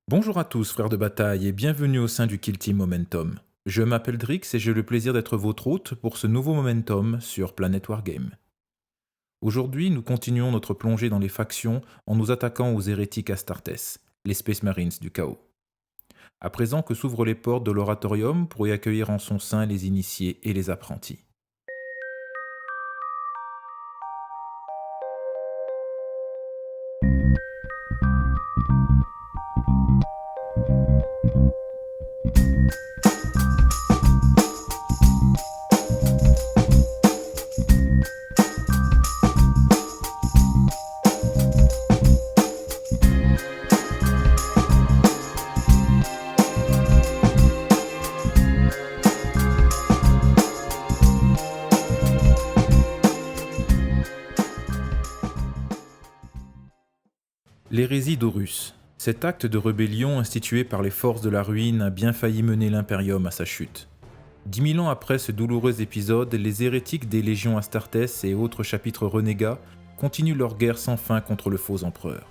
Bonjour à tous, frères de bataille, et bienvenue au sein du Kill Team Momentum. Je m'appelle Drix et j'ai le plaisir d'être votre hôte pour ce nouveau Momentum sur Planet Wargame. Aujourd'hui, nous continuons notre plongée dans les factions en nous attaquant aux hérétiques Astartes, les Space Marines du chaos. À présent que s'ouvrent les portes de l'Oratorium pour y accueillir en son sein les initiés et les apprentis. L'hérésie d'Horus. Cet acte de rébellion institué par les forces de la ruine a bien failli mener l'Imperium à sa chute. 10 000 ans après ce douloureux épisode, les hérétiques des légions Astartes et autres chapitres renégats continuent leur guerre sans fin contre le faux empereur.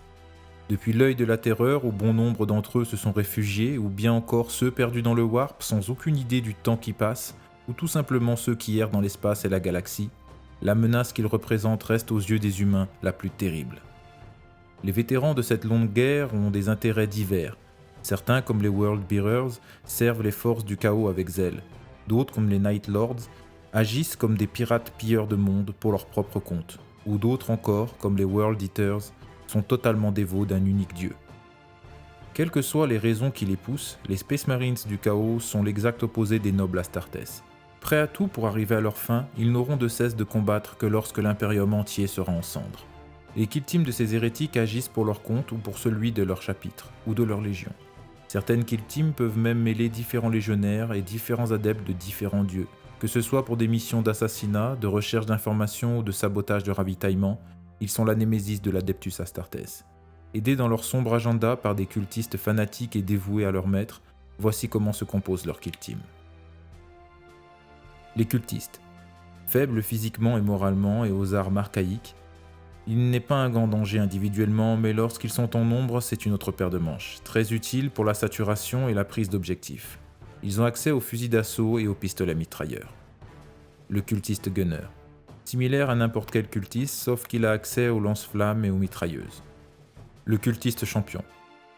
Depuis l'œil de la terreur, où bon nombre d'entre eux se sont réfugiés, ou bien encore ceux perdus dans le warp sans aucune idée du temps qui passe, ou tout simplement ceux qui errent dans l'espace et la galaxie, la menace qu'ils représentent reste aux yeux des humains la plus terrible. Les vétérans de cette longue guerre ont des intérêts divers. Certains, comme les World Bearers, servent les forces du chaos avec zèle. D'autres, comme les Night Lords, agissent comme des pirates pilleurs de monde pour leur propre compte. Ou d'autres encore, comme les World Eaters, sont totalement dévots d'un unique dieu. Quelles que soient les raisons qui les poussent, les Space Marines du chaos sont l'exact opposé des nobles Astartes. Prêts à tout pour arriver à leur fin, ils n'auront de cesse de combattre que lorsque l'Imperium entier sera en cendres. Les kill teams de ces hérétiques agissent pour leur compte ou pour celui de leur chapitre, ou de leur légion. Certaines kill teams peuvent même mêler différents légionnaires et différents adeptes de différents dieux, que ce soit pour des missions d'assassinat, de recherche d'informations ou de sabotage de ravitaillement, ils sont la némésis de l'Adeptus Astartes. Aidés dans leur sombre agenda par des cultistes fanatiques et dévoués à leur maître, voici comment se compose leur kill team. Les cultistes. Faibles physiquement et moralement et aux armes archaïques, il n'est pas un grand danger individuellement, mais lorsqu'ils sont en nombre, c'est une autre paire de manches, très utile pour la saturation et la prise d'objectifs. Ils ont accès aux fusils d'assaut et aux pistolets mitrailleurs. Le cultiste gunner. Similaire à n'importe quel cultiste, sauf qu'il a accès aux lance-flammes et aux mitrailleuses. Le cultiste champion.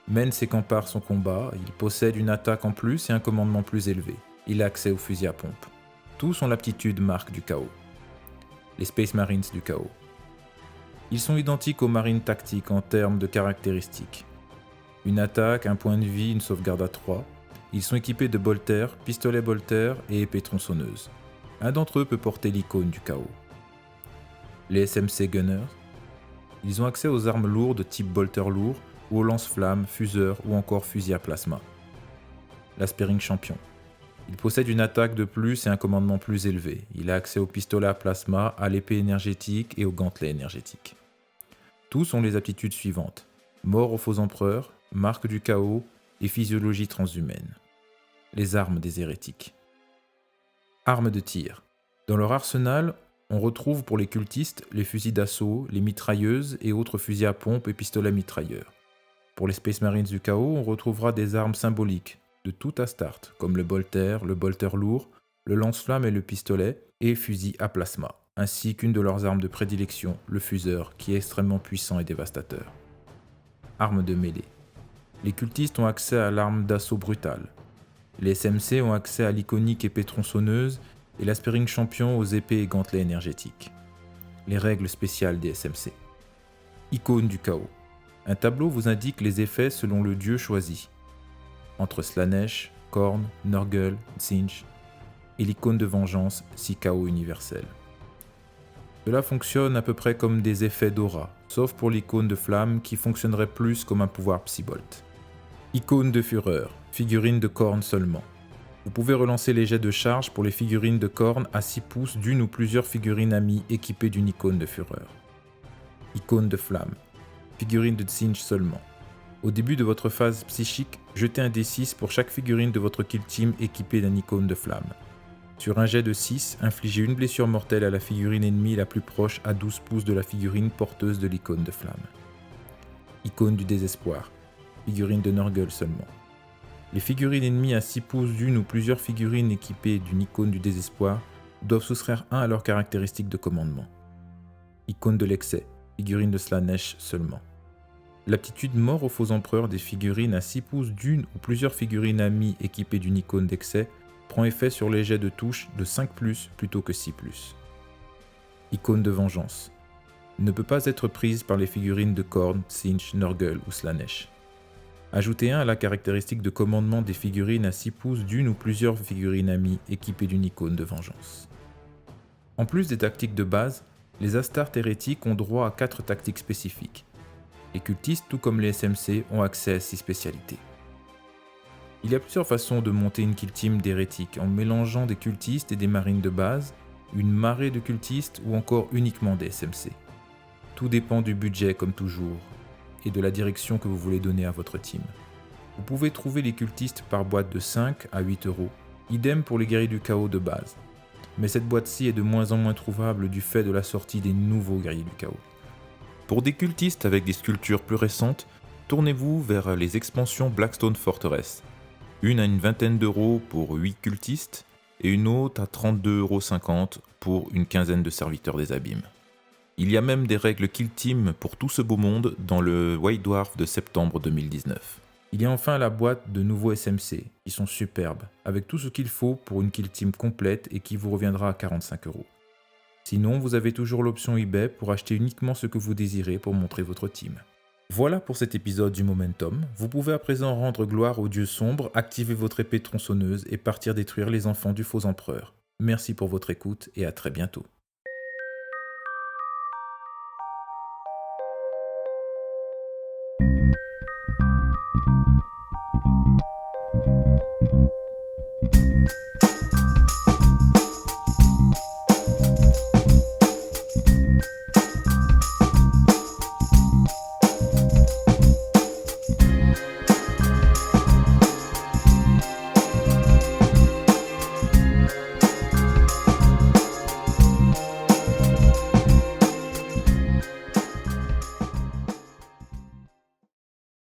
Mène ses camps par son combat, il possède une attaque en plus et un commandement plus élevé. Il a accès aux fusils à pompe. Tous ont l'aptitude marque du chaos. Les Space Marines du chaos. Ils sont identiques aux marines tactiques en termes de caractéristiques. Une attaque, un point de vie, une sauvegarde à 3. Ils sont équipés de bolters, pistolets bolters et épées tronçonneuses. Un d'entre eux peut porter l'icône du chaos. Les SMC Gunners. Ils ont accès aux armes lourdes type bolter lourd ou aux lance-flammes, fuseurs ou encore fusils à plasma. L'Aspiring Champion. Il possède une attaque de plus et un commandement plus élevé. Il a accès au pistolet à plasma, à l'épée énergétique et au gantelet énergétique. Tous ont les aptitudes suivantes. Mort aux faux empereurs, marque du chaos et physiologie transhumaine. Les armes des hérétiques. Armes de tir. Dans leur arsenal, on retrouve pour les cultistes les fusils d'assaut, les mitrailleuses et autres fusils à pompe et pistolets mitrailleurs. Pour les Space Marines du chaos, on retrouvera des armes symboliques de tout Astarte, comme le bolter lourd, le lance-flamme et le pistolet, et fusil à plasma, ainsi qu'une de leurs armes de prédilection, le fuseur, qui est extrêmement puissant et dévastateur. Armes de mêlée. Les cultistes ont accès à l'arme d'assaut brutale. Les SMC ont accès à l'iconique épée tronçonneuse et l'Aspiring Champion aux épées et gantelets énergétiques. Les règles spéciales des SMC. Icône du chaos. Un tableau vous indique les effets selon le dieu choisi. Entre Slanesh, Khorne, Nurgle, Tzeentch, et l'icône de vengeance, si chaos universel. Cela fonctionne à peu près comme des effets d'aura, sauf pour l'icône de flamme qui fonctionnerait plus comme un pouvoir Psybolt. Icône de fureur, figurine de Khorne seulement. Vous pouvez relancer les jets de charge pour les figurines de Khorne à 6 pouces d'une ou plusieurs figurines amies équipées d'une icône de fureur. Icône de flamme, figurine de Tzeentch seulement. Au début de votre phase psychique, jetez un D6 pour chaque figurine de votre kill team équipée d'un icône de flamme. Sur un jet de 6, infligez une blessure mortelle à la figurine ennemie la plus proche à 12 pouces de la figurine porteuse de l'icône de flamme. Icône du désespoir. figurines de Nurgle seulement. Les figurines ennemies à 6 pouces d'une ou plusieurs figurines équipées d'une icône du désespoir doivent soustraire 1 à leurs caractéristiques de commandement. Icône de l'excès, figurines de Slaanesh seulement. L'aptitude mort aux faux empereurs des figurines à 6 pouces d'une ou plusieurs figurines amies équipées d'une icône d'excès prend effet sur les jets de touche de 5+, plutôt que 6+. Icône de vengeance. Ne peut pas être prise par les figurines de Khorne, Tzeentch, Nurgle ou Slaanesh. Ajoutez 1 à la caractéristique de commandement des figurines à 6 pouces d'une ou plusieurs figurines amies équipées d'une icône de vengeance. En plus des tactiques de base, les Astartes hérétiques ont droit à 4 tactiques spécifiques. Les cultistes, tout comme les SMC, ont accès à 6 spécialités. Il y a plusieurs façons de monter une kill team d'hérétiques en mélangeant des cultistes et des marines de base, une marée de cultistes ou encore uniquement des SMC. Tout dépend du budget comme toujours et de la direction que vous voulez donner à votre team. Vous pouvez trouver les cultistes par boîte de 5 à 8 €, idem pour les guerriers du chaos de base. Mais cette boîte-ci est de moins en moins trouvable du fait de la sortie des nouveaux guerriers du chaos. Pour des cultistes avec des sculptures plus récentes, tournez-vous vers les expansions Blackstone Fortress. Une à une vingtaine d'euros pour 8 cultistes et une autre à 32,50 € pour une quinzaine de serviteurs des abîmes. Il y a même des règles Kill Team pour tout ce beau monde dans le White Dwarf de septembre 2019. Il y a enfin la boîte de nouveaux SMC, qui sont superbes, avec tout ce qu'il faut pour une Kill Team complète et qui vous reviendra à 45 €. Sinon, vous avez toujours l'option eBay pour acheter uniquement ce que vous désirez pour montrer votre team. Voilà pour cet épisode du Momentum. Vous pouvez à présent rendre gloire au dieu sombre, activer votre épée tronçonneuse et partir détruire les enfants du faux empereur. Merci pour votre écoute et à très bientôt.